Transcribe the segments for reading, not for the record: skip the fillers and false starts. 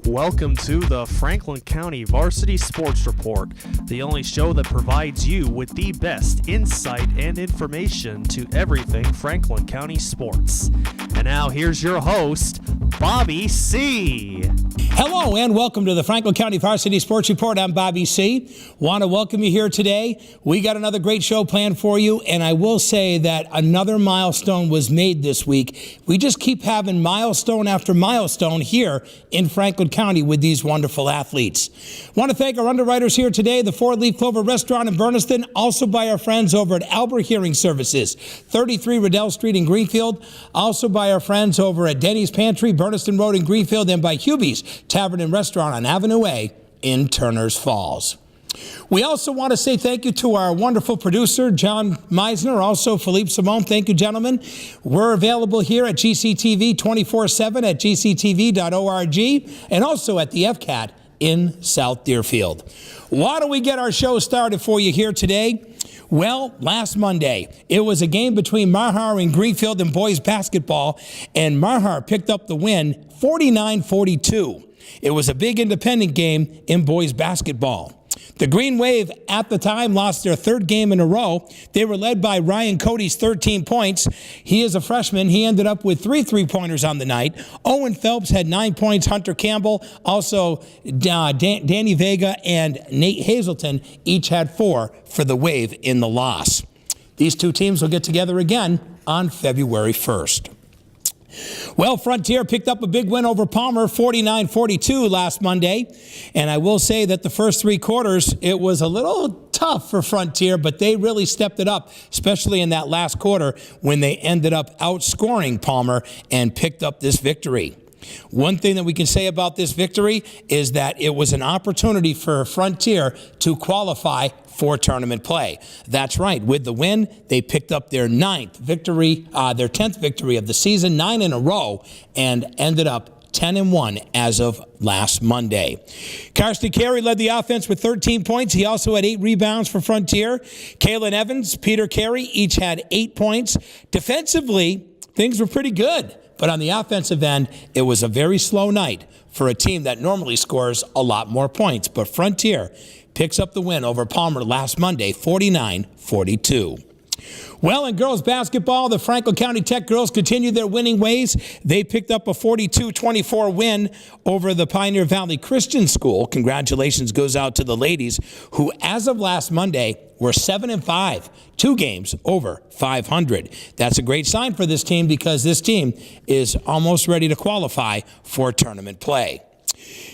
Welcome to the Franklin County Varsity Sports Report, the only show that provides you with the best insight and information to everything Franklin County sports. And now here's your host, Bobby C. Hello and welcome to the Franklin County Varsity Sports Report. I'm Bobby C. Want to welcome you here today. We got another great show planned for you, and I will say that another milestone was made this week. We just keep having milestone after milestone here in Franklin County with these wonderful athletes. Want to thank our underwriters here today, the Four Leaf Clover Restaurant in Berniston, also by our friends over at Albert Hearing Services, 33 Riddell Street in Greenfield, also by our friends over at Denny's Pantry, Berniston Road in Greenfield, and by Hubie's Tavern and Restaurant on Avenue A in Turners Falls. We also want to say thank you to our wonderful producer, John Meisner, also Philippe Simone. Thank you, gentlemen. We're available here at GCTV 24/7 at gctv.org and also at the FCAT in South Deerfield. Why don't we get our show started for you here today? Well, last Monday, it was a game between Marhar and Greenfield in boys basketball, and Marhar picked up the win 49-42. It was a big independent game in boys basketball. The Green Wave at the time lost their third game in a row. They were led by Ryan Cody's 13 points. He is a freshman. He ended up with 3 3-pointers on the night. Owen Phelps had 9 points. Hunter Campbell, also Danny Vega and Nate Hazelton each had 4 for the Wave in the loss. These two teams will get together again on February 1st. Well, Frontier picked up a big win over Palmer, 49-42 last Monday. And I will say that the first 3 quarters, it was a little tough for Frontier, but they really stepped it up, especially in that last quarter when they ended up outscoring Palmer and picked up this victory. One thing that we can say about this victory is that it was an opportunity for Frontier to qualify for tournament play. That's right. With the win, they picked up their 9th victory, their 10th victory of the season, 9 in a row, and ended up 10-1 as of last Monday. Karsten Carey led the offense with 13 points. He also had 8 rebounds for Frontier. Kalen Evans, Peter Carey each had 8 points. Defensively, things were pretty good. But on the offensive end, it was a very slow night for a team that normally scores a lot more points. But Frontier picks up the win over Palmer last Monday, 49-42. Well, in girls basketball, the Franklin County Tech girls continued their winning ways. They picked up a 42-24 win over the Pioneer Valley Christian School. Congratulations goes out to the ladies, who as of last Monday were 7-5, 2 games over 500. That's a great sign for this team because this team is almost ready to qualify for tournament play.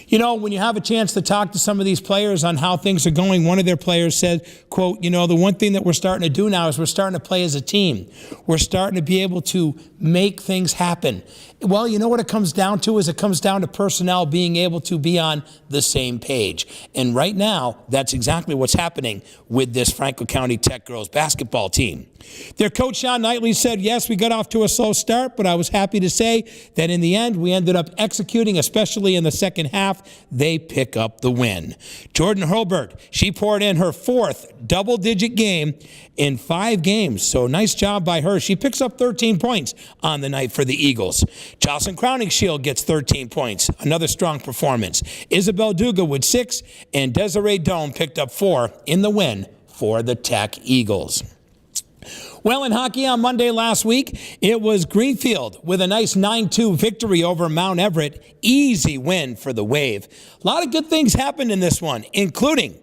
You know, when you have a chance to talk to some of these players on how things are going, one of their players said, quote, you know, the one thing that we're starting to do now is we're starting to play as a team. We're starting to be able to make things happen. Well, you know what it comes down to is it comes down to personnel being able to be on the same page. And right now, that's exactly what's happening with this Franklin County Tech girls basketball team. Their coach, Sean Knightley, said, yes, we got off to a slow start, but I was happy to say that in the end, we ended up executing, especially in the second half. They pick up the win. Jordan Hurlbert, she poured in her 4th double-digit game in 5 games. So nice job by her. She picks up 13 points on the night for the Eagles. Jocelyn Crowning-Shield gets 13 points. Another strong performance. Isabel Duga with 6, and Desiree Doan picked up 4 in the win for the Tech Eagles. Well, in hockey on Monday last week, it was Greenfield with a nice 9-2 victory over Mount Everett. Easy win for the Wave. A lot of good things happened in this one, including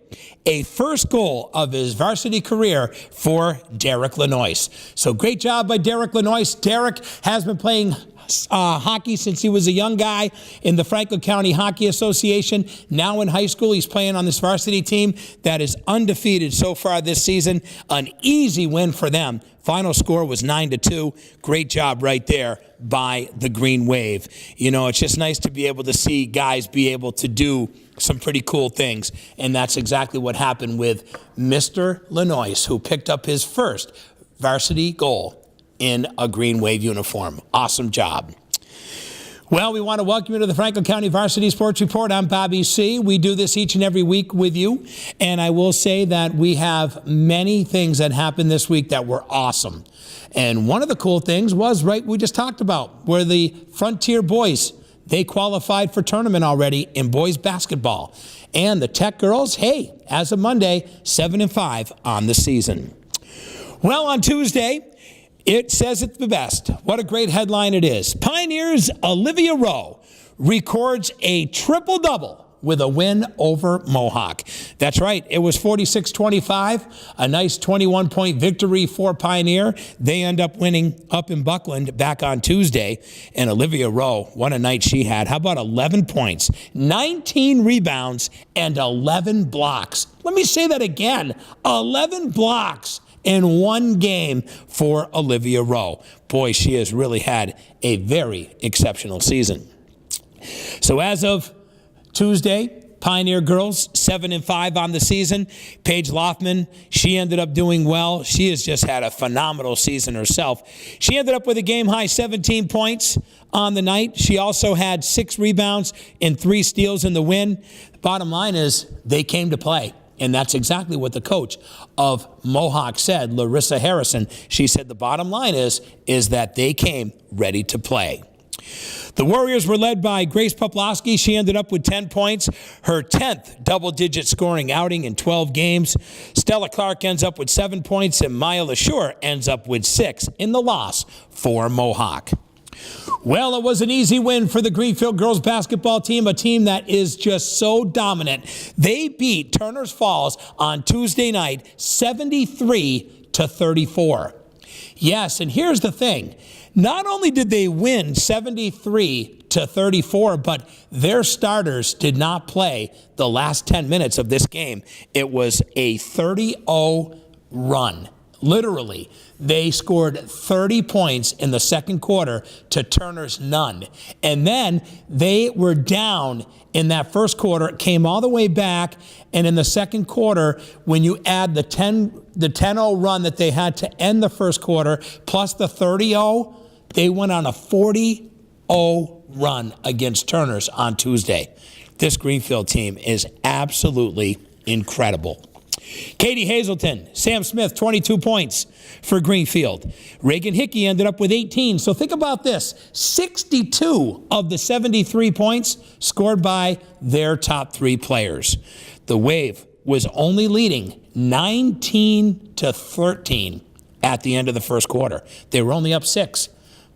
a first goal of his varsity career for Derek Lanois. So great job by Derek Lanois. Derek has been playing hockey since he was a young guy in the Franklin County Hockey Association. Now in high school, he's playing on this varsity team that is undefeated so far this season. An easy win for them. Final score was 9-2. Great job right there by the Green Wave. You know, it's just nice to be able to see guys be able to do some pretty cool things. And that's exactly what happened with Mr. Lanois, who picked up his first varsity goal in a Green Wave uniform. Awesome job. Well, we want to welcome you to the Franklin County Varsity Sports Report. I'm Bobby C. We do this each and every week with you. And I will say that we have many things that happened this week that were awesome. And one of the cool things was, right, we just talked about, where the Frontier boys, they qualified for tournament already in boys basketball. And the Tech girls, hey, as of Monday, 7-5 on the season. Well, on Tuesday, it says it the best. What a great headline it is. Pioneers' Olivia Rowe records a triple-double with a win over Mohawk. That's right. It was 46-25, a nice 21-point victory for Pioneer. They end up winning up in Buckland back on Tuesday. And Olivia Rowe, what a night she had. How about 11 points, 19 rebounds, and 11 blocks? Let me say that again. 11 blocks in one game for Olivia Rowe. Boy, she has really had a very exceptional season. So as of Tuesday, Pioneer girls, 7-5 on the season. Paige Loftman, she ended up doing well. She has just had a phenomenal season herself. She ended up with a game-high 17 points on the night. She also had 6 rebounds and 3 steals in the win. The bottom line is they came to play. And that's exactly what the coach of Mohawk said, Larissa Harrison. She said the bottom line is that they came ready to play. The Warriors were led by Grace Poplowski. She ended up with 10 points, her 10th double-digit scoring outing in 12 games. Stella Clark ends up with 7 points, and Maya LaSure ends up with 6 in the loss for Mohawk. Well, it was an easy win for the Greenfield girls basketball team, a team that is just so dominant. They beat Turners Falls on Tuesday night 73-34. Yes, and here's the thing. Not only did they win 73-34, but their starters did not play the last 10 minutes of this game. It was a 30-0 run. Literally, they scored 30 points in the second quarter to Turner's none. And then they were down in that first quarter, came all the way back, and in the second quarter, when you add the 10-0 run that they had to end the first quarter, plus the 30-0, they went on a 40-0 run against Turners on Tuesday. This Greenfield team is absolutely incredible. Katie Hazelton, Sam Smith, 22 points for Greenfield. Reagan Hickey ended up with 18. So think about this. 62 of the 73 points scored by their top 3 players. The Wave was only leading 19-13 at the end of the first quarter. They were only up 6.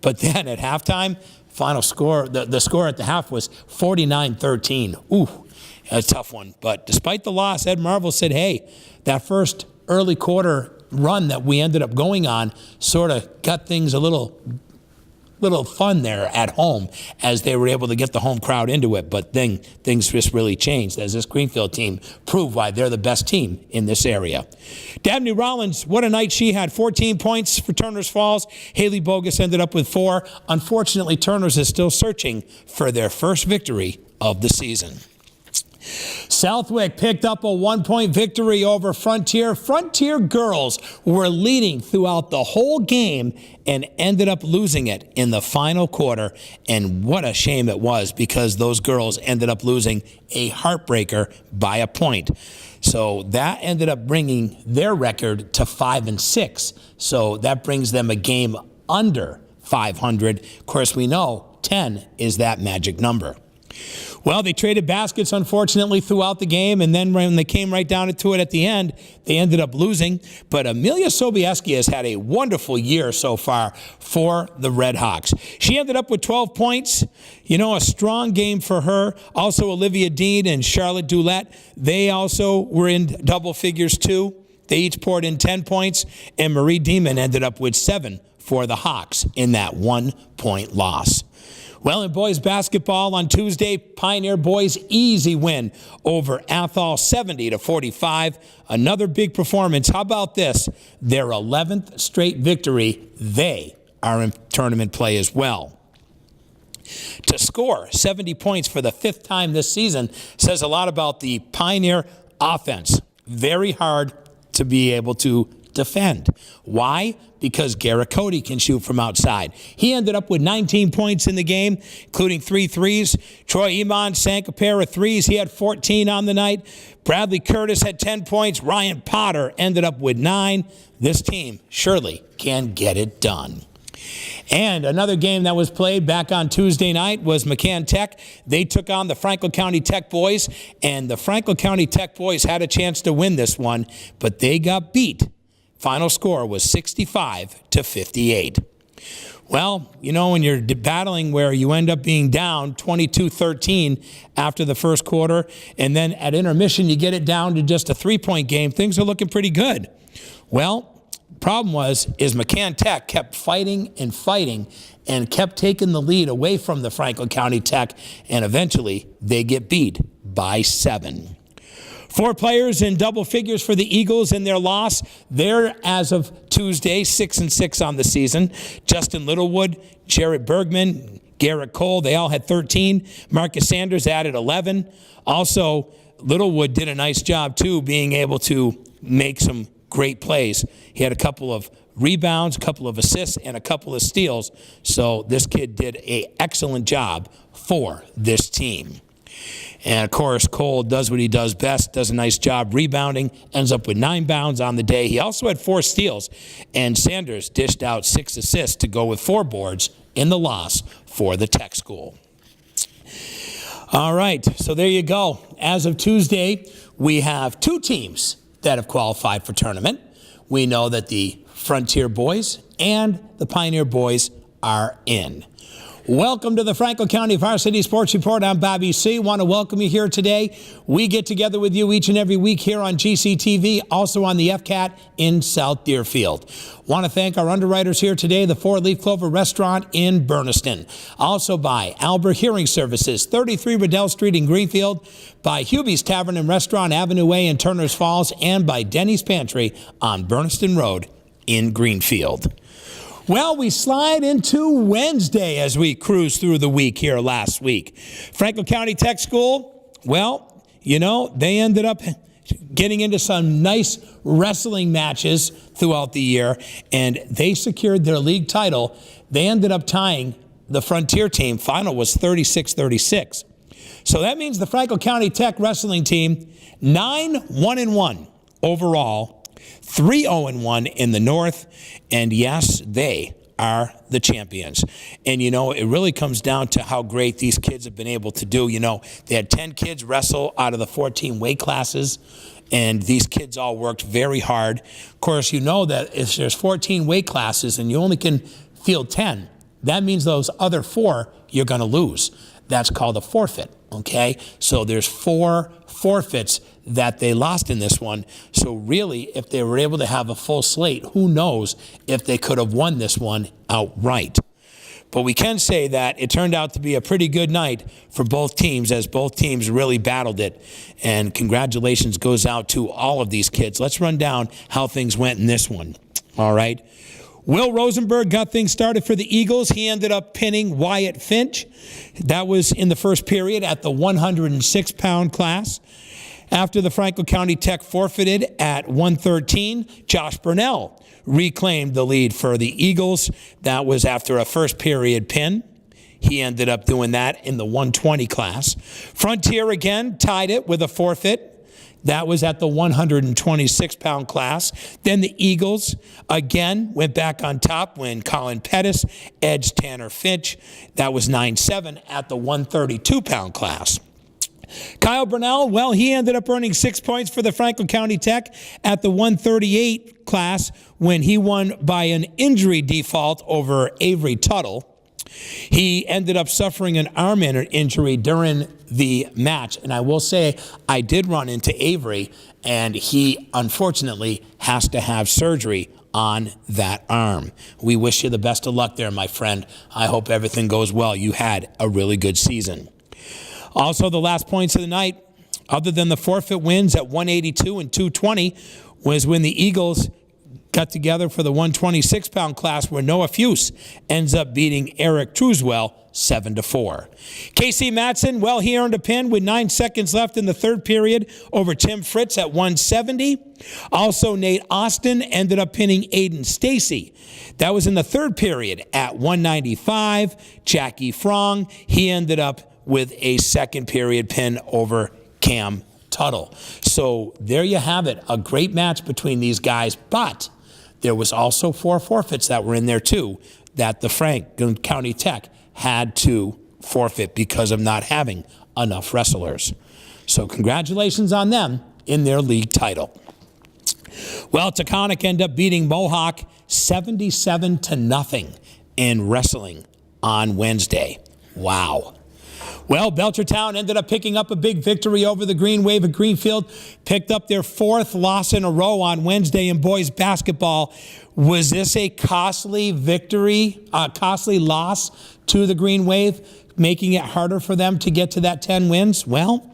But then at halftime, final score, the score at the half was 49-13. Ooh, a tough one. But despite the loss, Ed Marvel said, hey, that first early quarter run that we ended up going on sort of got things a little fun there at home as they were able to get the home crowd into it. But then things just really changed as this Greenfield team proved why they're the best team in this area. Dabney Rollins, what a night she had. 14 points for Turners Falls. Haley Bogus ended up with 4. Unfortunately, Turners is still searching for their first victory of the season. Southwick picked up a 1-point victory over Frontier. Frontier girls were leading throughout the whole game and ended up losing it in the final quarter. And what a shame it was, because those girls ended up losing a heartbreaker by a point. So that ended up bringing their record to 5-6. So that brings them a game under 500. Of course, we know 10 is that magic number. Well, they traded baskets, unfortunately, throughout the game, and then when they came right down to it at the end, they ended up losing. But Amelia Sobieski has had a wonderful year so far for the Red Hawks. She ended up with 12 points. You know, a strong game for her. Also, Olivia Dean and Charlotte Doulette, they also were in double figures, too. They each poured in 10 points, and Marie Demon ended up with 7 for the Hawks in that 1-point loss. Well, in boys basketball on Tuesday, Pioneer boys easy win over Athol 70-45. Another big performance. How about this? Their 11th straight victory. They are in tournament play as well. To score 70 points for the 5th time this season says a lot about the Pioneer offense. Very hard to be able to defend. Why? Because Garrett Cody can shoot from outside. He ended up with 19 points in the game, including 3 threes. Troy Iman sank a pair of threes. He had 14 on the night. Bradley Curtis had 10 points. Ryan Potter ended up with 9. This team surely can get it done. And another game that was played back on Tuesday night was McCann Tech. They took on the Franklin County Tech boys, and the Franklin County Tech boys had a chance to win this one, but they got beat. Final score was 65-58. Well, you know, when you're battling where you end up being down 22-13 after the first quarter, and then at intermission you get it down to just a 3-point game, things are looking pretty good. Well, problem is McCann Tech kept fighting and kept taking the lead away from the Franklin County Tech, and eventually they get beat by 7. 4 players in double figures for the Eagles in their loss. They're, as of Tuesday, 6-6 on the season. Justin Littlewood, Jared Bergman, Garrett Cole, they all had 13. Marcus Sanders added 11. Also, Littlewood did a nice job, too, being able to make some great plays. He had a couple of rebounds, a couple of assists, and a couple of steals. So this kid did an excellent job for this team. And, of course, Cole does what he does best, does a nice job rebounding, ends up with 9 bounds on the day. He also had 4 steals, and Sanders dished out 6 assists to go with 4 boards in the loss for the Tech School. All right, so there you go. As of Tuesday, we have 2 teams that have qualified for tournament. We know that the Frontier boys and the Pioneer boys are in. Welcome to the Franklin County Varsity Sports Report. I'm Bobby C. Want to welcome you here today. We get together with you each and every week here on GCTV, also on the FCAT in South Deerfield. Want to thank our underwriters here today, the 4-Leaf Clover Restaurant in Berniston. Also by Albert Hearing Services, 33 Riddell Street in Greenfield, by Hubie's Tavern and Restaurant, Avenue A in Turner's Falls, and by Denny's Pantry on Berniston Road in Greenfield. Well, we slide into Wednesday as we cruise through the week here last week. Franklin County Tech School, well, you know, they ended up getting into some nice wrestling matches throughout the year, and they secured their league title. They ended up tying the Frontier team. Final was 36-36. So that means the Franklin County Tech wrestling team, 9-1-1 overall, 3-0-1 in the North, and yes, they are the champions. And, you know, it really comes down to how great these kids have been able to do. You know, they had 10 kids wrestle out of the 14 weight classes, and these kids all worked very hard. Of course, you know that if there's 14 weight classes and you only can field 10, that means those other 4 you're going to lose. That's called a forfeit, okay? So there's 4 forfeits that they lost in this one. So really, if they were able to have a full slate, who knows if they could have won this one outright. But we can say that it turned out to be a pretty good night for both teams, as both teams really battled it. And congratulations goes out to all of these kids. Let's run down how things went in this one. All right. Will Rosenberg got things started for the Eagles. He ended up pinning Wyatt Finch. That was in the first period at the 106-pound class. After the Franklin County Tech forfeited at 113, Josh Brunelle reclaimed the lead for the Eagles. That was after a first period pin. He ended up doing that in the 120 class. Frontier again tied it with a forfeit. That was at the 126-pound class. Then the Eagles again went back on top when Colin Pettis edged Tanner Finch. That was 9-7 at the 132-pound class. Kyle Brunelle, well, he ended up earning 6 points for the Franklin County Tech at the 138 class when he won by an injury default over Avery Tuttle. He ended up suffering an arm injury during the match. And I will say, I did run into Avery, and he unfortunately has to have surgery on that arm. We wish you the best of luck there, my friend. I hope everything goes well. You had a really good season. Also, the last points of the night, other than the forfeit wins at 182 and 220, was when the Eagles got together for the 126-pound class, where Noah Fuse ends up beating Eric Truswell 7-4. Casey Matson, well, he earned a pin with 9 seconds left in the third period over Tim Fritz at 170. Also, Nate Austin ended up pinning Aiden Stacy. That was in the third period at 195. Jackie Frong, he ended up with a second period pin over Cam Tuttle. So there you have it, a great match between these guys, but there was also 4 forfeits that were in there too that the Franklin County Tech had to forfeit because of not having enough wrestlers. So congratulations on them in their league title. Well, Taconic ended up beating Mohawk 77-0 in wrestling on Wednesday. Wow. Well, Belchertown ended up picking up a big victory over the Green Wave of Greenfield, picked up their 4th loss in a row on Wednesday in boys basketball. Was this a costly victory, a costly loss to the Green Wave, making it harder for them to get to that 10 wins? Well,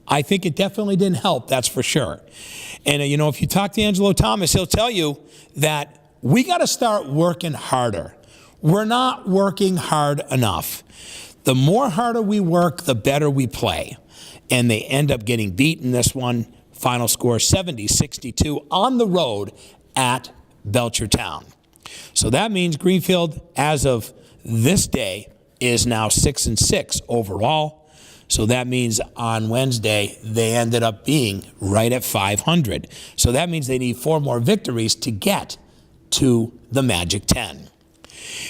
I think it definitely didn't help, that's for sure. And, if you talk to Angelo Thomas, he'll tell you that we got to start working harder. We're not working hard enough. The more harder we work, the better we play. And they end up getting beat in this one. Final score 70-62 on the road at Belchertown. So that means Greenfield, as of this day, is now 6-6 overall. So that means on Wednesday, they ended up being right at 500. So that means they need 4 more victories to get to the Magic 10.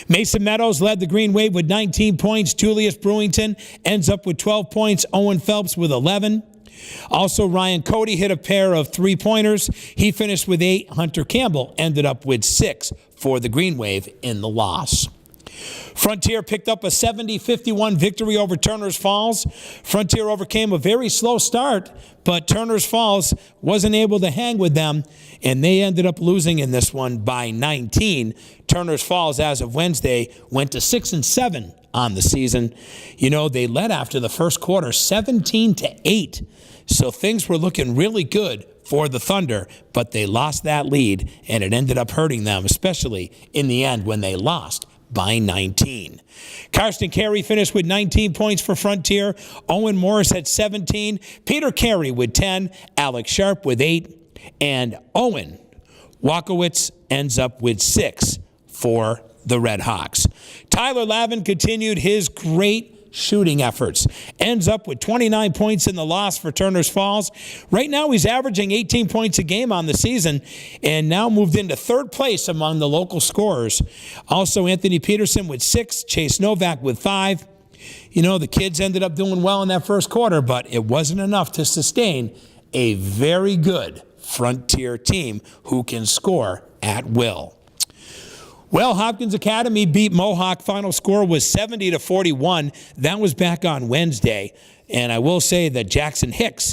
Mason Meadows led the Green Wave with 19 points. Julius Brewington ends up with 12 points. Owen Phelps with 11. Also, Ryan Cody hit a pair of 3-pointers. He finished with 8. Hunter Campbell ended up with 6 for the Green Wave in the loss. Frontier picked up a 70-51 victory over Turners Falls. Frontier overcame a very slow start, but Turners Falls wasn't able to hang with them, and they ended up losing in this one by 19. Turners Falls, as of Wednesday, went to 6-7 on the season. They led after the first quarter 17-8, so things were looking really good for the Thunder, but they lost that lead, and it ended up hurting them, especially in the end when they lost by 19. Karsten Carey finished with 19 points for Frontier. Owen Morris had 17. Peter Carey with 10. Alex Sharp with 8. And Owen Wakowitz ends up with 6 for the Red Hawks. Tyler Lavin continued his great shooting efforts. Ends up with 29 points in the loss for Turners Falls. Right now he's averaging 18 points a game on the season and now moved into 3rd place among the local scorers. Also Anthony Peterson with 6, Chase Novak with 5. The kids ended up doing well in that first quarter, but it wasn't enough to sustain a very good Frontier team who can score at will. Well, Hopkins Academy beat Mohawk. Final score was 70-41. That was back on Wednesday. And I will say that Jackson Hicks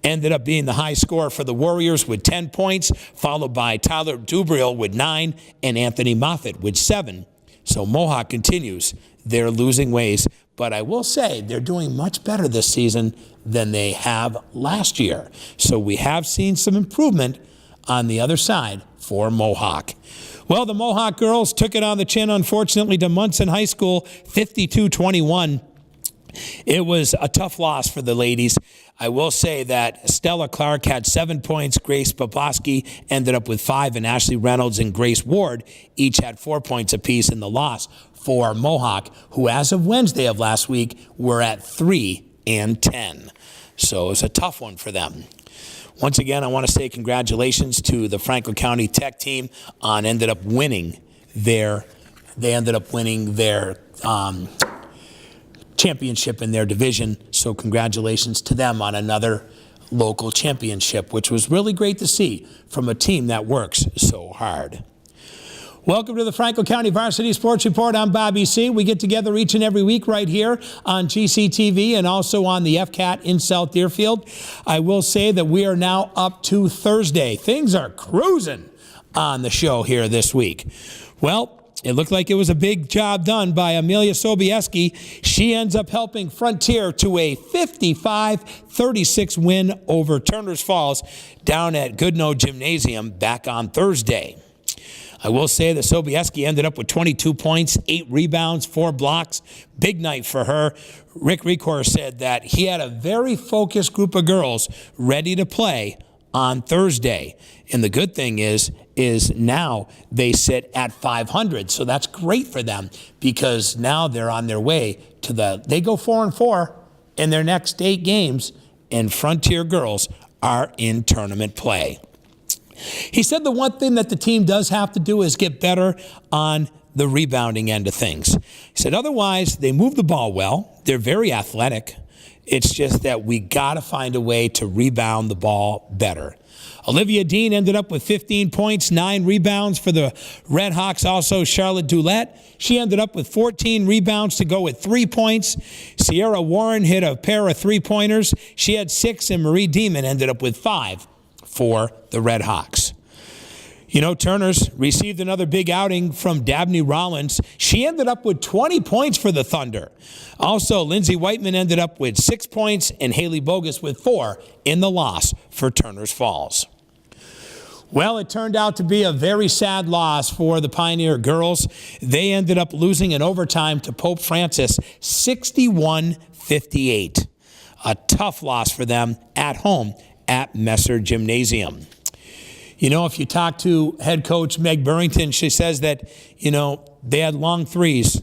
ended up being the high scorer for the Warriors with 10 points, followed by Tyler Dubriel with 9 and Anthony Moffitt with 7. So Mohawk continues their losing ways. But I will say they're doing much better this season than they have last year. So we have seen some improvement on the other side for Mohawk. Well, the Mohawk girls took it on the chin, unfortunately, to Munson High School, 52-21. It was a tough loss for the ladies. I will say that Stella Clark had 7 points. Grace Poposki ended up with 5, and Ashley Reynolds and Grace Ward each had 4 points apiece in the loss for Mohawk, who as of Wednesday of last week were at 3-10. So it was a tough one for them. Once again, I want to say congratulations to the Franklin County Tech team on ended up winning their championship in their division. So congratulations to them on another local championship, which was really great to see from a team that works so hard. Welcome to the Franklin County Varsity Sports Report. I'm Bobby C. We get together each and every week right here on GCTV and also on the FCAT in South Deerfield. I will say that we are now up to Thursday. Things are cruising on the show here this week. Well, it looked like it was a big job done by Amelia Sobieski. She ends up helping Frontier to a 55-36 win over Turners Falls down at Goodnoe Gymnasium back on Thursday. I will say that Sobieski ended up with 22 points, 8 rebounds, 4 blocks. Big night for her. Rick Recor said that he had a very focused group of girls ready to play on Thursday. And the good thing is now they sit at 500. So that's great for them because now they're on their way to they go 4-4 in their next 8 games, and Frontier girls are in tournament play. He said the one thing that the team does have to do is get better on the rebounding end of things. He said otherwise, they move the ball well. They're very athletic. It's just that we got to find a way to rebound the ball better. Olivia Dean ended up with 15 points, 9 rebounds for the Red Hawks. Also, Charlotte Doulette, she ended up with 14 rebounds to go with 3 points. Sierra Warren hit a pair of three-pointers. She had 6, and Marie Demon ended up with 5 for the Red Hawks. You know, Turner's received another big outing from Dabney Rollins. She ended up with 20 points for the Thunder. Also, Lindsay Whiteman ended up with 6 points and Haley Bogus with 4 in the loss for Turner's Falls. Well, it turned out to be a very sad loss for the Pioneer girls. They ended up losing in overtime to Pope Francis, 61-58. A tough loss for them at home at Messer Gymnasium. You know, if you talk to head coach Meg Burrington, she says that, you know, they had long threes.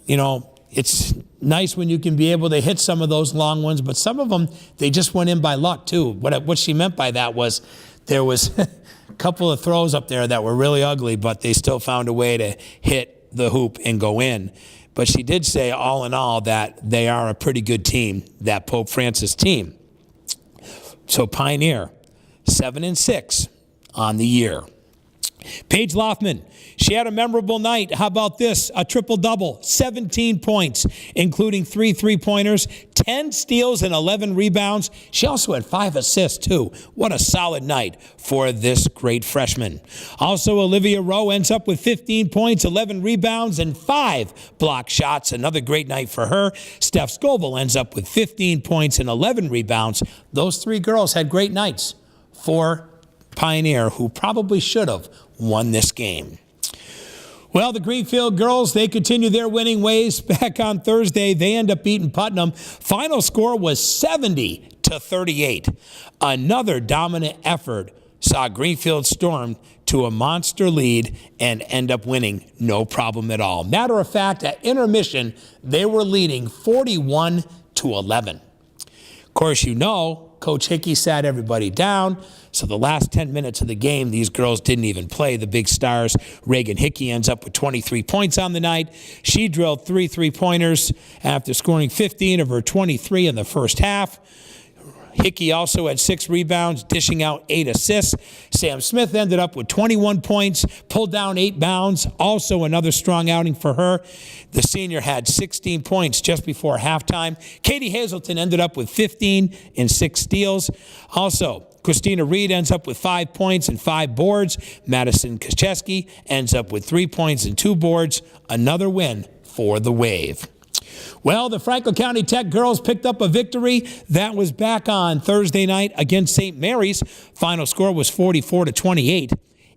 You know, it's nice when you can be able to hit some of those long ones, but some of them, they just went in by luck, too. What she meant by that was there was a couple of throws up there that were really ugly, but they still found a way to hit the hoop and go in. But she did say, all in all, that they are a pretty good team, that Pope Francis team. So Pioneer, 7-6 on the year. Paige Loftman, she had a memorable night. How about this? A triple-double, 17 points, including 3 three-pointers, 10 steals, and 11 rebounds. She also had 5 assists, too. What a solid night for this great freshman. Also, Olivia Rowe ends up with 15 points, 11 rebounds, and 5 block shots. Another great night for her. Steph Scoville ends up with 15 points and 11 rebounds. Those 3 girls had great nights for Pioneer, who probably should have won this game. Well, the Greenfield girls, they continue their winning ways. Back on Thursday, they end up beating Putnam. Final score was 70-38. Another dominant effort saw Greenfield storm to a monster lead and end up winning no problem at all. Matter of fact, at intermission, they were leading 41-11. Of course, you know, Coach Hickey sat everybody down. So the last 10 minutes of the game, these girls didn't even play. The big stars, Reagan Hickey ends up with 23 points on the night. She drilled 3 three-pointers after scoring 15 of her 23 in the first half. Hickey also had 6 rebounds, dishing out 8 assists. Sam Smith ended up with 21 points, pulled down 8 bounds. Also another strong outing for her. The senior had 16 points just before halftime. Katie Hazelton ended up with 15 and 6 steals. Also, Christina Reed ends up with 5 points and 5 boards. Madison Kacheski ends up with 3 points and 2 boards. Another win for the Wave. Well, the Franklin County Tech girls picked up a victory. That was back on Thursday night against St. Mary's. Final score was 44-28.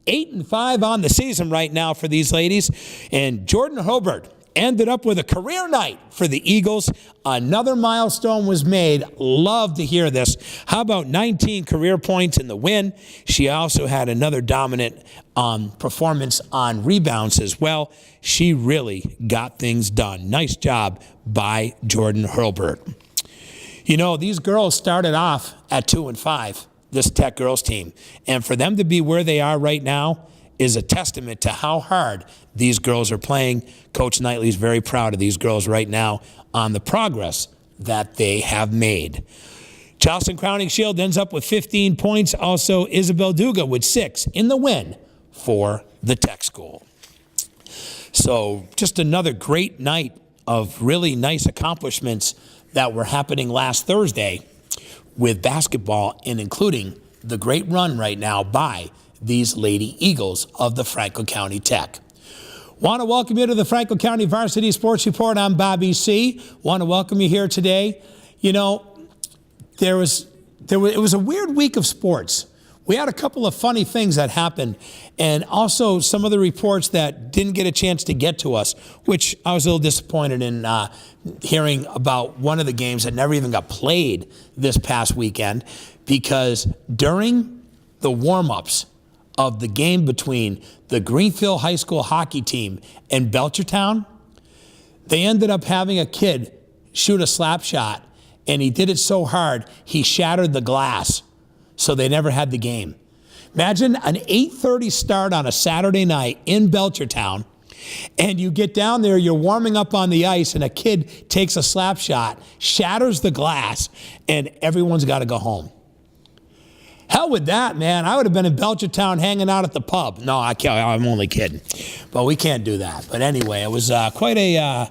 8-5 on the season right now for these ladies. And Jordan Hobart ended up with a career night for the Eagles. Another milestone was made. Love to hear this. How about 19 career points in the win? She also had another dominant performance on rebounds as well. She really got things done. Nice job by Jordan Hurlbert. You know, these girls started off at 2-5, this Tech girls team. And for them to be where they are right now is a testament to how hard these girls are playing. Coach Knightley's very proud of these girls right now on the progress that they have made. Charleston Crowning Shield ends up with 15 points. Also, Isabel Duga with 6 in the win for the Tech School. So just another great night of really nice accomplishments that were happening last Thursday with basketball, and including the great run right now by these Lady Eagles of the Franklin County Tech. Want to welcome you to the Franklin County Varsity Sports Report. I'm Bobby C. Want to welcome you here today. You know, it was a weird week of sports. We had a couple of funny things that happened, and also some of the reports that didn't get a chance to get to us, which I was a little disappointed in hearing about one of the games that never even got played this past weekend, because during the warm-ups of the game between the Greenfield High School hockey team and Belchertown, they ended up having a kid shoot a slap shot, and he did it so hard, he shattered the glass. So they never had the game. Imagine an 8:30 start on a Saturday night in Belchertown, and you get down there, you're warming up on the ice, and a kid takes a slap shot, shatters the glass, and everyone's got to go home. Hell with that, man. I would have been in Belchertown hanging out at the pub. No, I can't. I'm only kidding. But we can't do that. But anyway, it was quite a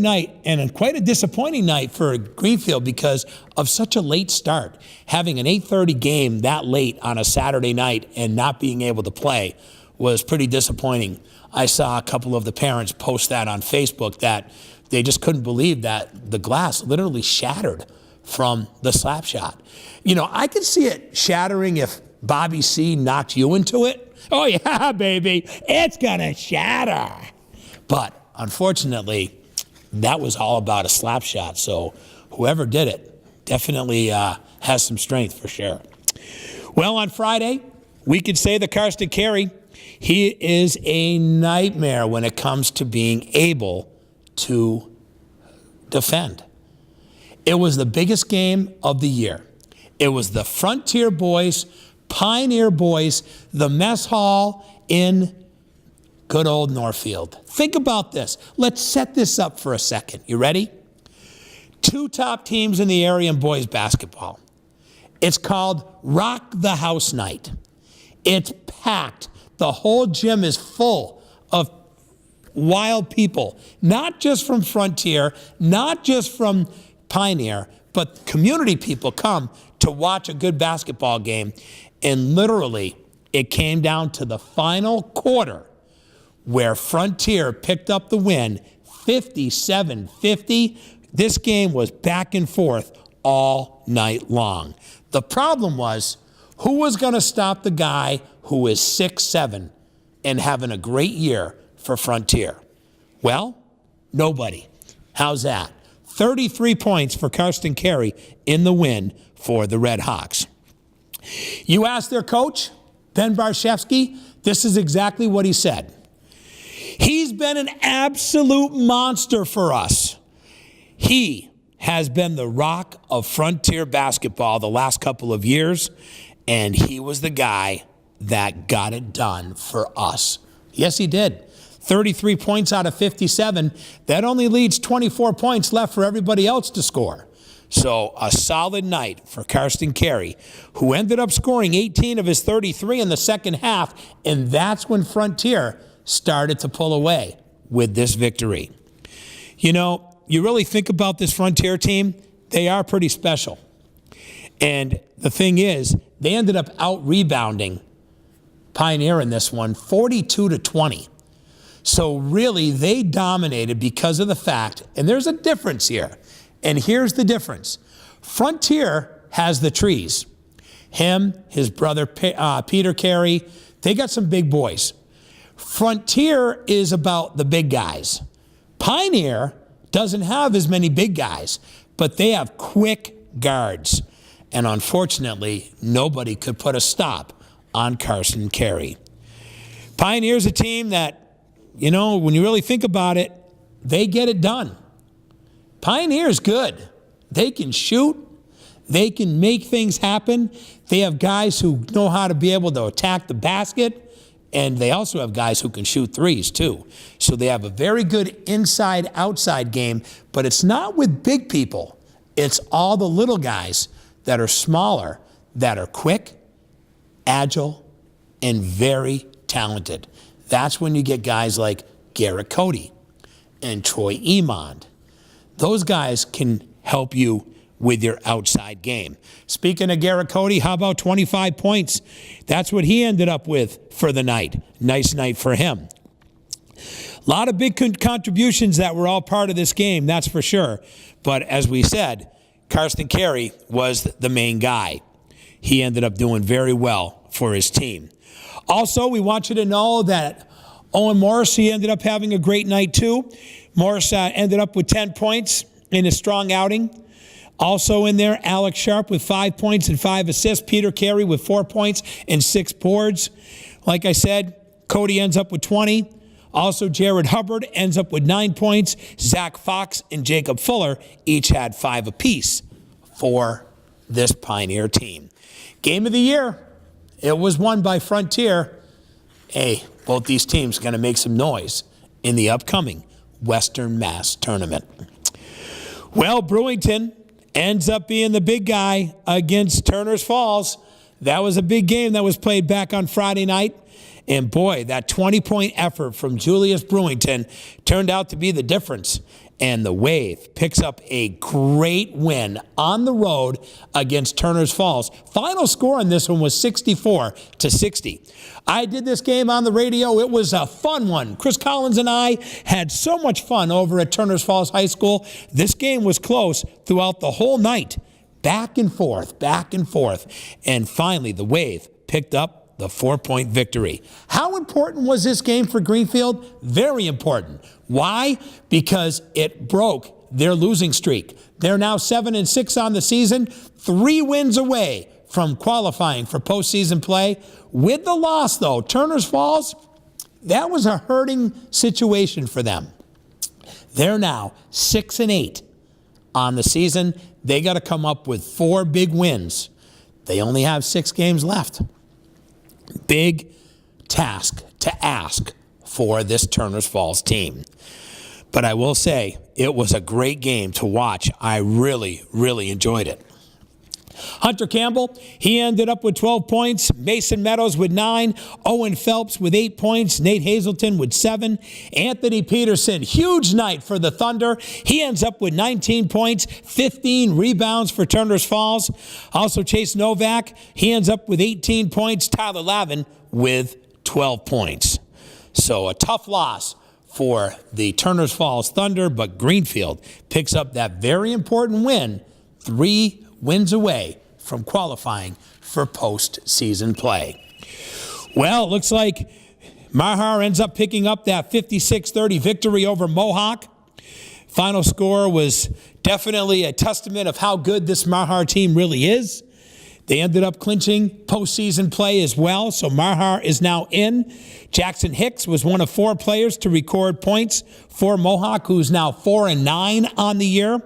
night, and quite a disappointing night for Greenfield because of such a late start. Having an 8:30 game that late on a Saturday night and not being able to play was pretty disappointing. I saw a couple of the parents post that on Facebook that they just couldn't believe that the glass literally shattered from the slap shot. You know, I could see it shattering if Bobby C knocked you into it. Oh yeah, baby, it's gonna shatter. But unfortunately, that was all about a slap shot. So whoever did it definitely has some strength for sure. Well, on Friday, we could say that Karsten Carey, he is a nightmare when it comes to being able to defend. It was the biggest game of the year. It was the Frontier boys, Pioneer boys, the mess hall in good old Northfield. Think about this. Let's set this up for a second. You ready? 2 top teams in the area in boys basketball. It's called Rock the House Night. It's packed. The whole gym is full of wild people, not just from Frontier, not just from Pioneer, but community people come to watch a good basketball game. And literally, it came down to the final quarter where Frontier picked up the win, 57-50. This game was back and forth all night long. The problem was, who was going to stop the guy who is 6'7" and having a great year for Frontier? Well, nobody. How's that? 33 points for Karsten Carey in the win for the Red Hawks. You ask their coach, Ben Barshevsky, this is exactly what he said. He's been an absolute monster for us. He has been the rock of Frontier basketball the last couple of years, and he was the guy that got it done for us. Yes, he did. 33 points out of 57. That only leaves 24 points left for everybody else to score. So a solid night for Karsten Carey, who ended up scoring 18 of his 33 in the second half, and that's when Frontier started to pull away with this victory. You know, you really think about this Frontier team, they are pretty special. And the thing is, they ended up out-rebounding Pioneer in this one, 42-20. So really, they dominated because of the fact, and there's a difference here, and here's the difference. Frontier has the trees. Him, his brother Peter Carey, they got some big boys. Frontier is about the big guys. Pioneer doesn't have as many big guys, but they have quick guards. And unfortunately, nobody could put a stop on Karsten Carey. Pioneer's a team that, you know, when you really think about it, they get it done. Pioneer's good. They can shoot. They can make things happen. They have guys who know how to be able to attack the basket, and they also have guys who can shoot threes too. So they have a very good inside-outside game, but it's not with big people. It's all the little guys that are smaller, that are quick, agile, and very talented. That's when you get guys like Garrett Cody and Troy Emond. Those guys can help you with your outside game. Speaking of Garrett Cody, how about 25 points? That's what he ended up with for the night. Nice night for him. A lot of big contributions that were all part of this game, that's for sure. But as we said, Karsten Carey was the main guy. He ended up doing very well for his team. Also, we want you to know that Owen Morris, he ended up having a great night too. Morris ended up with 10 points in a strong outing. Also in there, Alex Sharp with 5 points and 5 assists. Peter Carey with 4 points and 6 boards. Like I said, Cody ends up with 20. Also, Jared Hubbard ends up with 9 points. Zach Fox and Jacob Fuller each had 5 apiece for this Pioneer team. Game of the year. It was won by Frontier. Hey, both these teams are going to make some noise in the upcoming Western Mass Tournament. Well, Brewington ends up being the big guy against Turner's Falls. That was a big game that was played back on Friday night. And boy, that 20-point effort from Julius Brewington turned out to be the difference. And the Wave picks up a great win on the road against Turner's Falls. Final score on this one was 64-60. I did this game on the radio. It was a fun one. Chris Collins and I had so much fun over at Turner's Falls High School. This game was close throughout the whole night. Back and forth, back and forth. And finally, the Wave picked up the 4-point victory. How important was this game for Greenfield? Very important. Why? Because it broke their losing streak. They're now 7-6 on the season, 3 wins away from qualifying for postseason play. With the loss, though, Turner's Falls, that was a hurting situation for them. They're now 6-8 on the season. They got to come up with 4 big wins. They only have 6 games left. Big task to ask for this Turner's Falls team. But I will say, it was a great game to watch. I really, really enjoyed it. Hunter Campbell, he ended up with 12 points. Mason Meadows with 9. Owen Phelps with 8 points. Nate Hazelton with 7. Anthony Peterson, huge night for the Thunder. He ends up with 19 points, 15 rebounds for Turner's Falls. Also Chase Novak, he ends up with 18 points. Tyler Lavin with 12 points. So a tough loss for the Turner's Falls Thunder, but Greenfield picks up that very important win, 3 wins away from qualifying for postseason play. Well, it looks like Mahar ends up picking up that 56-30 victory over Mohawk. Final score was definitely a testament of how good this Mahar team really is. They ended up clinching postseason play as well, so Mahar is now in. Jackson Hicks was one of 4 players to record points for Mohawk, who's now 4-9 on the year,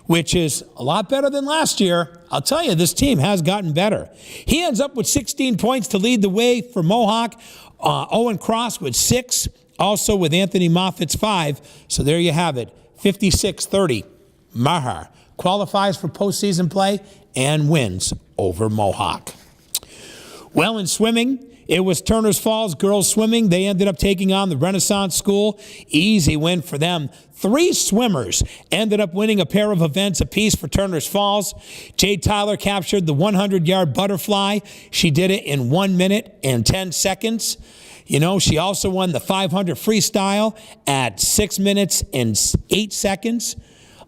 which is a lot better than last year. I'll tell you, this team has gotten better. He ends up with 16 points to lead the way for Mohawk. Owen Cross with 6, also with Anthony Moffitt's 5. So there you have it, 56-30. Mahar qualifies for postseason play and wins over Mohawk. Well, in swimming, it was Turner's Falls girls swimming. They ended up taking on the Renaissance School. Easy win for them. 3 swimmers ended up winning a pair of events apiece for Turner's Falls. Jade Tyler captured the 100-yard butterfly. She did it in 1 minute and 10 seconds. You know, she also won the 500 freestyle at 6 minutes and 8 seconds.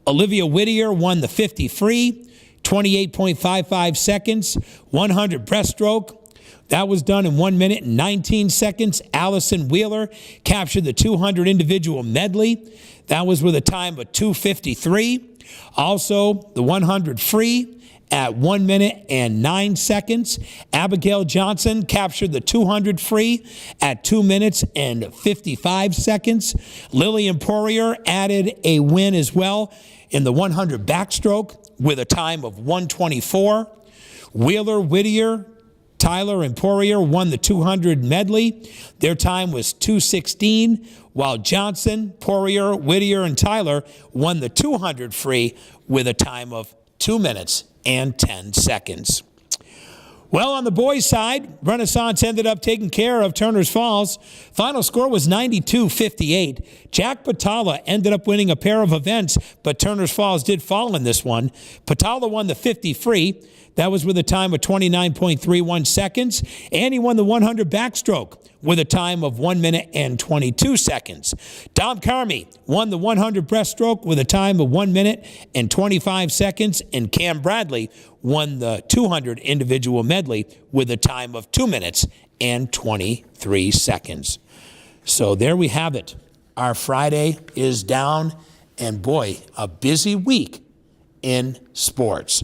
Olivia Whittier won the 50 free, 28.55 seconds. 100 breaststroke. That was done in 1 minute and 19 seconds. Allison Wheeler captured the 200 individual medley. That was with a time of 2:53. Also, the 100 free at 1 minute and 9 seconds. Abigail Johnson captured the 200 free at 2 minutes and 55 seconds. Lillian Poirier added a win as well in the 100 backstroke with a time of 1:24. Wheeler, Whittier, Tyler and Poirier won the 200 medley. Their time was 2:16, while Johnson, Poirier, Whittier, and Tyler won the 200 free with a time of 2 minutes and 10 seconds. Well, on the boys' side, Renaissance ended up taking care of Turner's Falls. Final score was 92-58. Jack Patala ended up winning a pair of events, but Turner's Falls did fall in this one. Patala won the 50 free. That was with a time of 29.31 seconds. And he won the 100 backstroke with a time of 1 minute and 22 seconds. Dom Carmi won the 100 breaststroke with a time of 1 minute and 25 seconds. And Cam Bradley won the 200 individual medley with a time of 2 minutes and 23 seconds. So there we have it. Our Friday is down, and boy, a busy week in sports.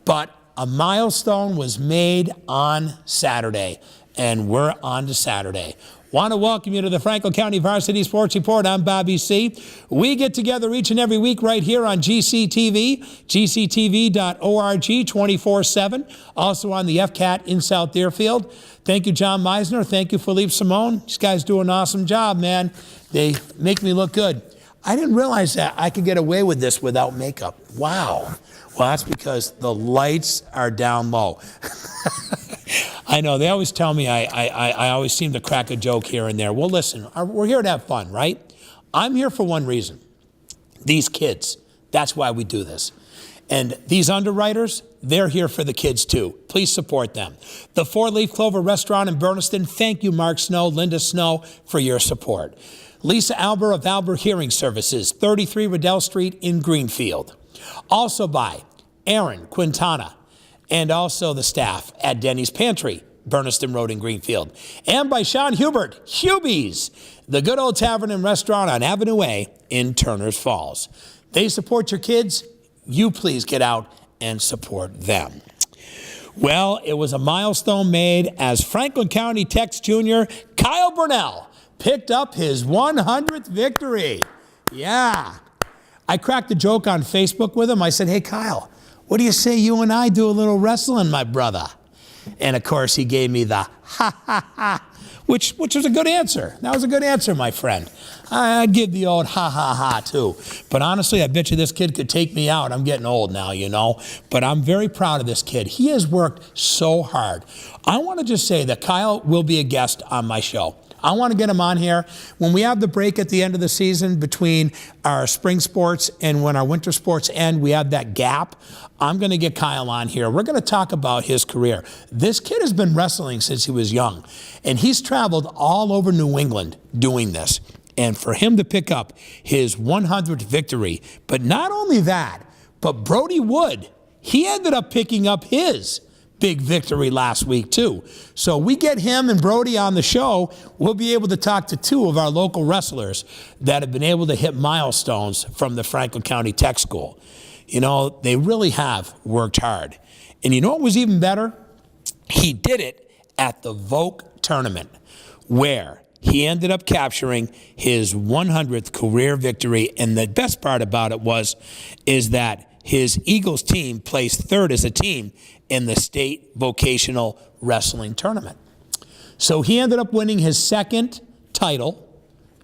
But a milestone was made on Saturday, and we're on to Saturday. Want to welcome you to the Franklin County Varsity Sports Report. I'm Bobby C. We get together each and every week right here on GCTV, gctv.org 24/7. Also on the FCAT in South Deerfield. Thank you, John Meisner. Thank you, Philippe Simone. These guys do an awesome job, man. They make me look good. I didn't realize that I could get away with this without makeup. Wow. Well, that's because the lights are down low. I know, they always tell me I always seem to crack a joke here and there. Well, listen, we're here to have fun, right? I'm here for one reason. These kids, that's why we do this. And these underwriters, they're here for the kids too. Please support them. The Four Leaf Clover Restaurant in Berniston, thank you, Mark Snow, Linda Snow, for your support. Lisa Alber of Alber Hearing Services, 33 Riddell Street in Greenfield. Also by Aaron Quintana and also the staff at Denny's Pantry, Berniston Road in Greenfield. And by Sean Hubert, Hubies, the good old tavern and restaurant on Avenue A in Turner's Falls. They support your kids. You please get out and support them. Well, it was a milestone made as Franklin County Tech's junior Kyle Brunelle picked up his 100th victory. Yeah. I cracked a joke on Facebook with him. I said, hey, Kyle, what do you say you and I do a little wrestling, my brother? And, of course, he gave me the ha, which was a good answer. That was a good answer, my friend. I'd give the old ha, too. But honestly, I bet you this kid could take me out. I'm getting old now, you know. But I'm very proud of this kid. He has worked so hard. I want to just say that Kyle will be a guest on my show. I want to get him on here. When we have the break at the end of the season between our spring sports and when our winter sports end, we have that gap. I'm going to get Kyle on here. We're going to talk about his career. This kid has been wrestling since he was young, and he's traveled all over New England doing this. And for him to pick up his 100th victory, but not only that, but Brody Wood, he ended up picking up his big victory last week too. So we get him and Brody on the show, we'll be able to talk to two of our local wrestlers that have been able to hit milestones from the Franklin County Tech School. You know, they really have worked hard. And you know what was even better? He did it at the Voc tournament, where he ended up capturing his 100th career victory. And the best part about it is that his Eagles team placed third as a team in the state vocational wrestling tournament. So he ended up winning his second title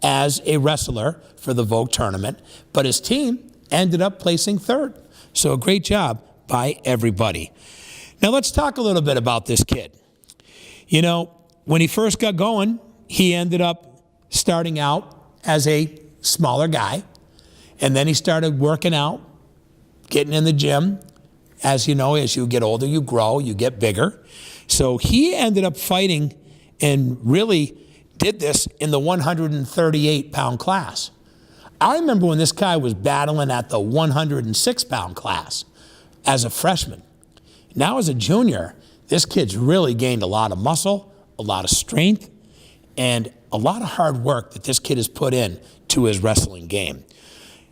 as a wrestler for the Voc tournament, but his team ended up placing third. So a great job by everybody. Now let's talk a little bit about this kid. You know, when he first got going, he ended up starting out as a smaller guy, and then he started working out, getting in the gym. As you know, as you get older, you grow, you get bigger. So he ended up fighting and really did this in the 138-pound class. I remember when this guy was battling at the 106-pound class as a freshman. Now as a junior, this kid's really gained a lot of muscle, a lot of strength, and a lot of hard work that this kid has put in to his wrestling game.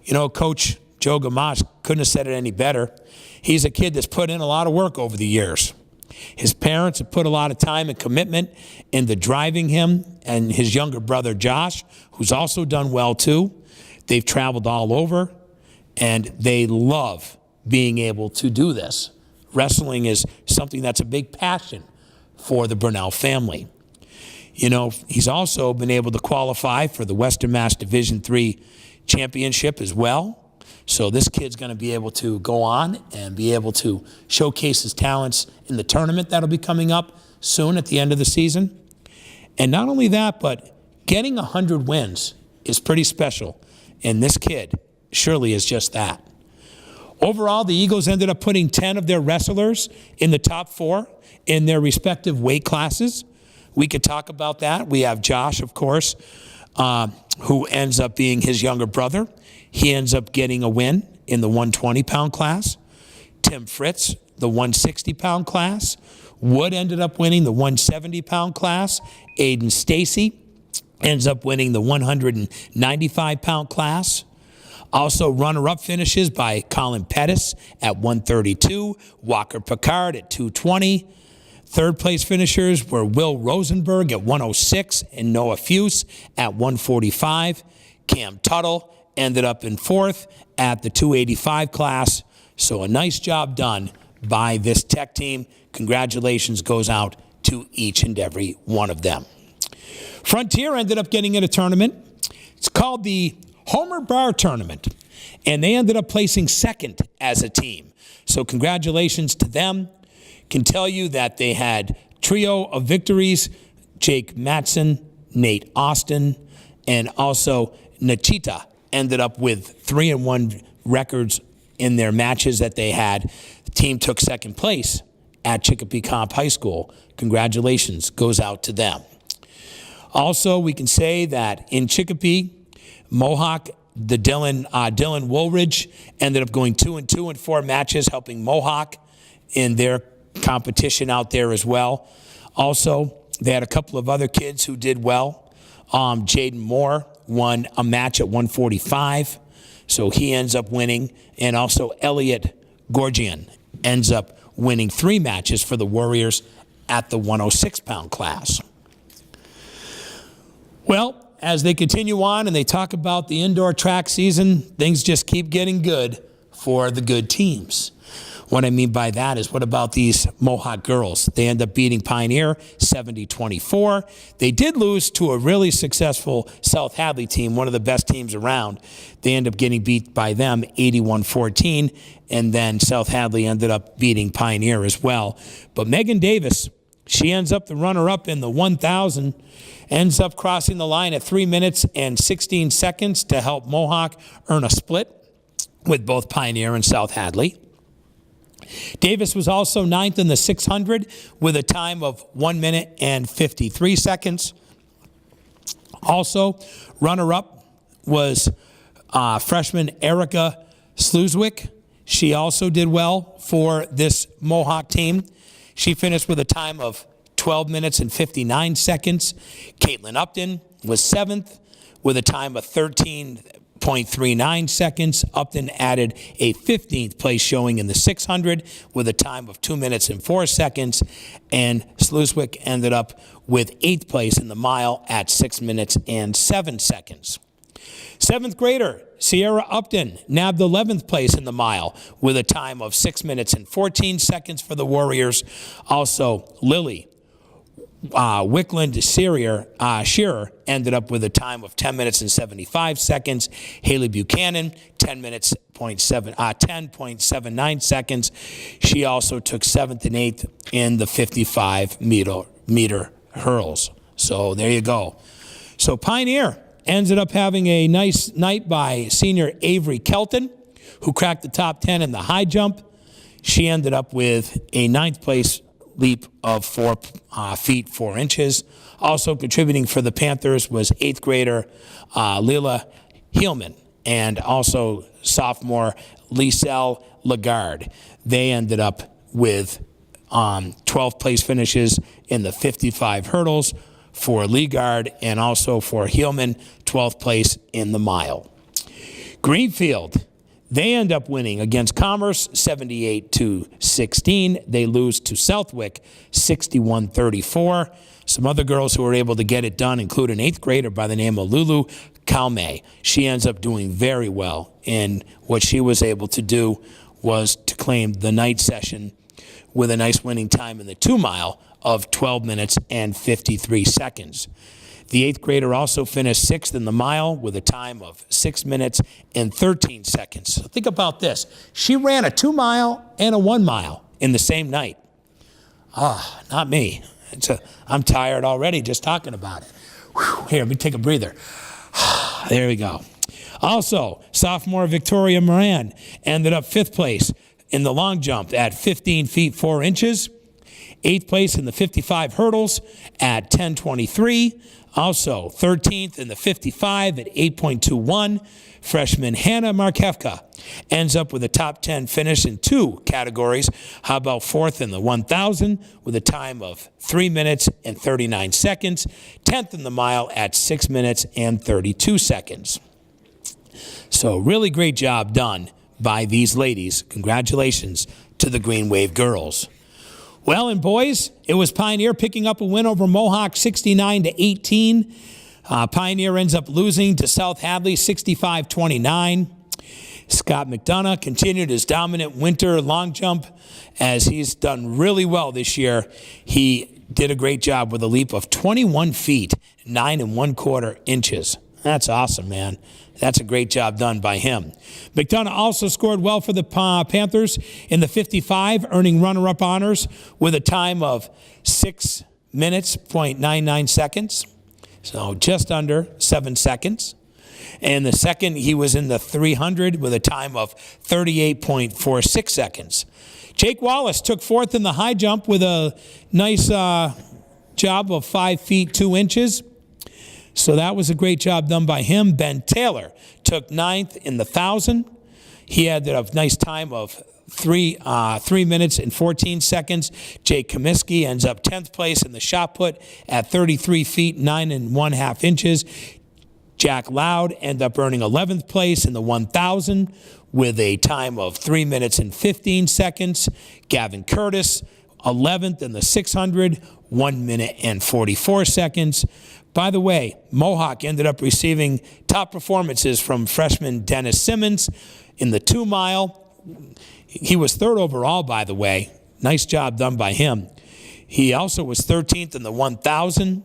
You know, Coach Joe Gamache couldn't have said it any better. He's a kid that's put in a lot of work over the years. His parents have put a lot of time and commitment into driving him, and his younger brother Josh, who's also done well too. They've traveled all over, and they love being able to do this. Wrestling is something that's a big passion for the Brunelle family. You know, he's also been able to qualify for the Western Mass Division III championship as well. So this kid's going to be able to go on and be able to showcase his talents in the tournament that'll be coming up soon at the end of the season. And not only that, but getting 100 wins is pretty special. And this kid surely is just that. Overall, the Eagles ended up putting 10 of their wrestlers in the top 4 in their respective weight classes. We could talk about that. We have Josh, of course, who ends up being his younger brother. He ends up getting a win in the 120-pound class. Tim Fritz, the 160-pound class. Wood ended up winning the 170-pound class. Aiden Stacy ends up winning the 195-pound class. Also runner-up finishes by Colin Pettis at 132, Walker Picard at 220. Third place finishers were Will Rosenberg at 106 and Noah Fuse at 145. Cam Tuttle ended up in fourth at the 285 class. So a nice job done by this tech team. Congratulations goes out to each and every one of them. Frontier ended up getting in a tournament. It's called the Homer Bar Tournament, and they ended up placing second as a team. So congratulations to them. Can tell you that they had trio of victories: Jake Matson, Nate Austin, and also Nachita ended up with 3-1 records in their matches that they had. The team took second place at Chicopee Comp High School. Congratulations goes out to them. Also, we can say that in Chicopee, Mohawk, the Dylan Woolridge ended up going 2-2 in 4 matches, helping Mohawk in their competition out there as well. Also, they had a couple of other kids who did well. Jaden Moore won a match at 145, so he ends up winning. And also Elliot Gorgian ends up winning 3 matches for the Warriors at the 106-pound class. Well, as they continue on and they talk about the indoor track season, things just keep getting good for the good teams. What I mean by that is, what about these Mohawk girls? They end up beating Pioneer 70-24. They did lose to a really successful South Hadley team, one of the best teams around. They end up getting beat by them 81-14, and then South Hadley ended up beating Pioneer as well. But Megan Davis, she ends up the runner-up in the 1,000, ends up crossing the line at 3 minutes and 16 seconds to help Mohawk earn a split with both Pioneer and South Hadley. Davis was also 9th in the 600 with a time of 1 minute and 53 seconds. Also, runner-up was freshman Erica Sluzwick. She also did well for this Mohawk team. She finished with a time of 12 minutes and 59 seconds. Caitlin Upton was 7th with a time of 13.39 seconds. Upton added a 15th place showing in the 600 with a time of 2 minutes and 4 seconds. And Sluzwick ended up with 8th place in the mile at 6 minutes and 7 seconds. 7th grader Sierra Upton nabbed 11th place in the mile with a time of 6 minutes and 14 seconds for the Warriors. Also, Lily Wickland Shearer ended up with a time of 10 minutes and 75 seconds. Haley Buchanan, 10.79 seconds. She also took 7th and 8th in the 55-meter hurls. So there you go. So Pioneer ended up having a nice night by senior Avery Kelton, who cracked the top 10 in the high jump. She ended up with a 9th place leap of 4 feet 4 inches. Also contributing for the Panthers was 8th grader Lila Heelman and also sophomore Liselle Lagarde. They ended up with 12th place finishes in the 55 hurdles for Lagarde and also for Heelman, 12th place in the mile. Greenfield, they end up winning against Commerce 78-16. They lose to Southwick 61-34. Some other girls who were able to get it done include an 8th grader by the name of Lulu Kalme. She ends up doing very well, and what she was able to do was to claim the night session with a nice winning time in the 2-mile of 12 minutes and 53 seconds. The 8th grader also finished 6th in the mile with a time of 6 minutes and 13 seconds. So think about this. She ran a 2-mile and a 1-mile in the same night. Not me. I'm tired already just talking about it. Whew. Here, let me take a breather. There we go. Also, sophomore Victoria Moran ended up 5th place in the long jump at 15 feet 4 inches. 8th place in the 55 hurdles at 10:23. Also, 13th in the 55 at 8.21. Freshman Hannah Markevka ends up with a top 10 finish in 2 categories. How about 4th in the 1,000 with a time of 3 minutes and 39 seconds. 10th in the mile at 6 minutes and 32 seconds. So really great job done by these ladies. Congratulations to the Green Wave girls. Well, and boys, it was Pioneer picking up a win over Mohawk 69-18. Pioneer ends up losing to South Hadley 65-29. Scott McDonough continued his dominant winter long jump as he's done really well this year. He did a great job with a leap of 21 feet, 9 1/4 inches. That's awesome, man. That's a great job done by him. McDonough also scored well for the Panthers in the 55, earning runner-up honors with a time of 6 minutes, 0.99 seconds. So just under 7 seconds. And the second, he was in the 300 with a time of 38.46 seconds. Jake Wallace took fourth in the high jump with a nice job of 5 feet 2 inches. So that was a great job done by him. Ben Taylor took ninth in the 1,000. He had a nice time of 3 minutes and 14 seconds. Jake Comiskey ends up 10th place in the shot put at 33 feet 9 1/2 inches. Jack Loud ended up earning 11th place in the 1,000 with a time of 3 minutes and 15 seconds. Gavin Curtis, 11th in the 600, 1 minute and 44 seconds. By the way, Mohawk ended up receiving top performances from freshman Dennis Simmons in the 2 mile. He was 3rd overall, by the way. Nice job done by him. He also was 13th in the 1,000.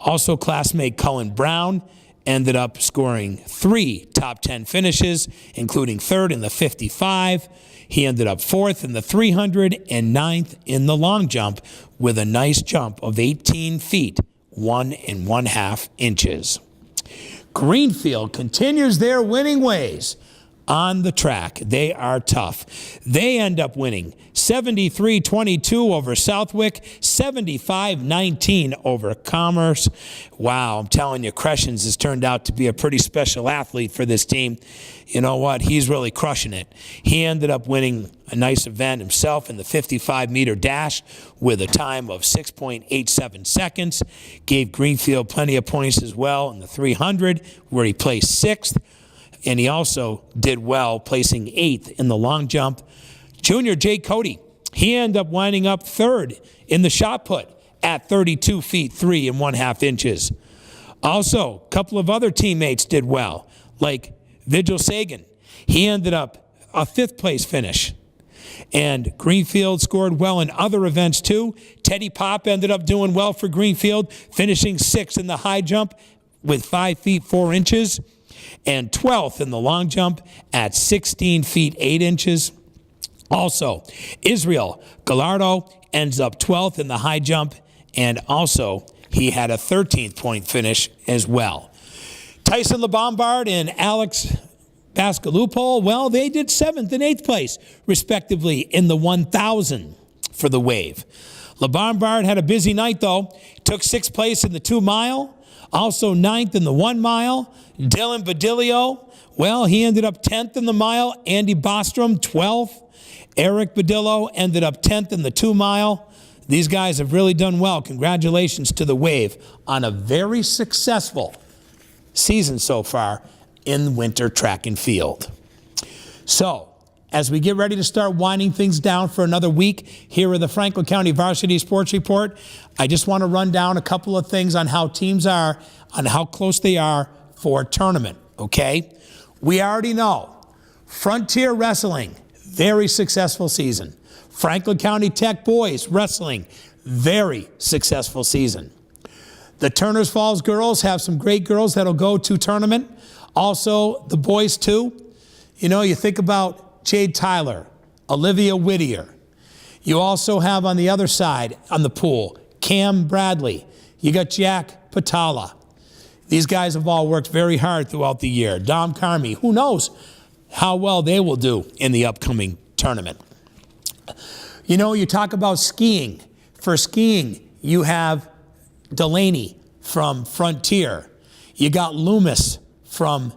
Also, classmate Cullen Brown ended up scoring 3 top 10 finishes, including 3rd in the 55. He ended up 4th in the 300 and 9th in the long jump with a nice jump of 18 feet, 1 1/2 inches. Greenfield continues their winning ways on the track. They are tough. They end up winning 73-22 over Southwick, 75-19 over Commerce. Wow, I'm telling you, Crescens has turned out to be a pretty special athlete for this team. You know what? He's really crushing it. He ended up winning a nice event himself in the 55-meter dash with a time of 6.87 seconds. Gave Greenfield plenty of points as well in the 300, where he placed 6th. And he also did well, placing 8th in the long jump. Junior Jay Cody, he ended up winding up 3rd in the shot put at 32 feet 3 1/2 inches. Also, a couple of other teammates did well, like Vigil Sagan. He ended up a 5th place finish. And Greenfield scored well in other events too. Teddy Pop ended up doing well for Greenfield, finishing 6th in the high jump with 5 feet 4 inches. And 12th in the long jump at 16 feet 8 inches. Also, Israel Gallardo ends up 12th in the high jump, and also he had a 13th point finish as well. Tyson LeBombard and Alex Baskalupol, well, they did 7th and 8th place, respectively, in the 1,000 for the wave. LeBombard had a busy night, though. Took 6th place in the 2 mile, also 9th in the 1 mile. Dylan Badilio, well, he ended up 10th in the mile. Andy Bostrom, 12th. Eric Badillo ended up 10th in the 2 mile. These guys have really done well. Congratulations to the Wave on a very successful season so far in winter track and field. So, as we get ready to start winding things down for another week here at the Franklin County Varsity Sports Report, I just want to run down a couple of things on how teams are, on how close they are for tournament, okay? We already know Frontier Wrestling, very successful season. Franklin County Tech Boys Wrestling, very successful season. The Turners Falls girls have some great girls that'll go to tournament. Also, the boys too. You know, you think about Jade Tyler, Olivia Whittier. You also have on the other side on the pool, Cam Bradley. You got Jack Patala. These guys have all worked very hard throughout the year. Dom Carmi, who knows how well they will do in the upcoming tournament. You know, you talk about skiing. For skiing, you have Delaney from Frontier. You got Loomis from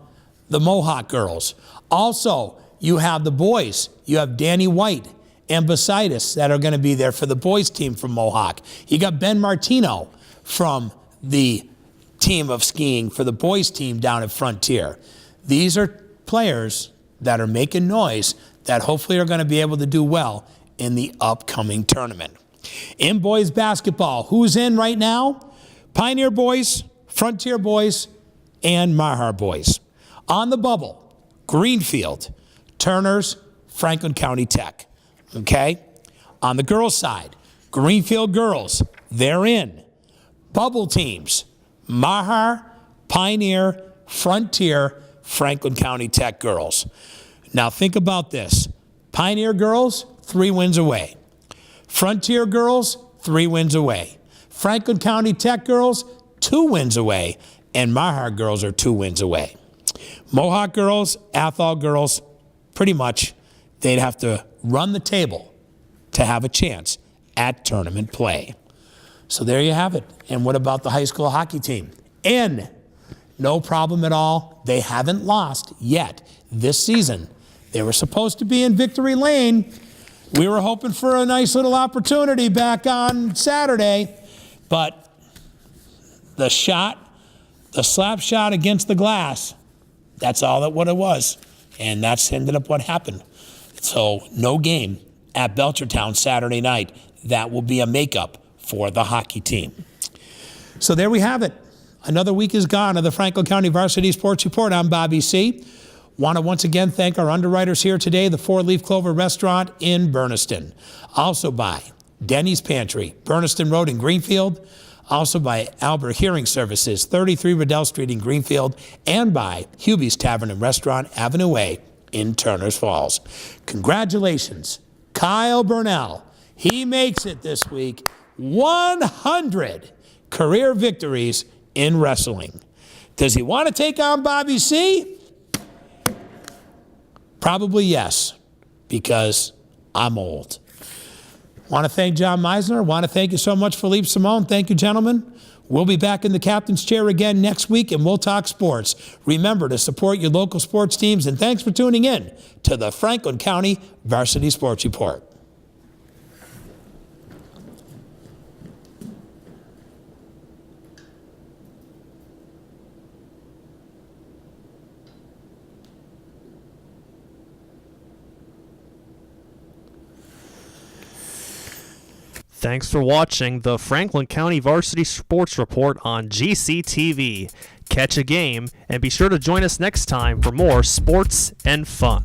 the Mohawk girls. Also, you have the boys. You have Danny White and Basitis that are going to be there for the boys team from Mohawk. You got Ben Martino from the team of skiing for the boys team down at Frontier. These are players that are making noise that hopefully are going to be able to do well in the upcoming tournament. In boys basketball, who's in right now? Pioneer boys, Frontier boys, and Mahar boys. On the bubble, Greenfield, Turners, Franklin County Tech. Okay? On the girls' side, Greenfield girls, they're in. Bubble teams, Mahar, Pioneer, Frontier, Franklin County Tech girls. Now think about this. Pioneer girls, 3 wins away. Frontier girls, 3 wins away. Franklin County Tech girls, 2 wins away. And Mahar girls are 2 wins away. Mohawk girls, Athol girls, pretty much they'd have to run the table to have a chance at tournament play. So there you have it. And what about the high school hockey team? In. No problem at all. They haven't lost yet this season. They were supposed to be in victory lane. We were hoping for a nice little opportunity back on Saturday, but the slap shot against the glass, that's all that what it was. And that's ended up what happened. So no game at Belchertown Saturday night. That will be a makeup for the hockey team. So there we have it. Another week is gone of the Franklin County Varsity Sports Report. I'm Bobby C. Want to once again thank our underwriters here today, the 4 Leaf Clover Restaurant in Berniston. Also by Denny's Pantry, Berniston Road in Greenfield. Also by Albert Hearing Services, 33 Riddell Street in Greenfield. And by Hubie's Tavern and Restaurant, Avenue A in Turners Falls. Congratulations, Kyle Brunelle. He makes it this week. 100 career victories in wrestling. Does he want to take on Bobby C? Probably yes, because I'm old. Want to thank John Meisner. Want to thank you so much, Philippe Simone. Thank you, gentlemen. We'll be back in the captain's chair again next week, and we'll talk sports. Remember to support your local sports teams, and thanks for tuning in to the Franklin County Varsity Sports Report. Thanks for watching the Franklin County Varsity Sports Report on GCTV. Catch a game and be sure to join us next time for more sports and fun.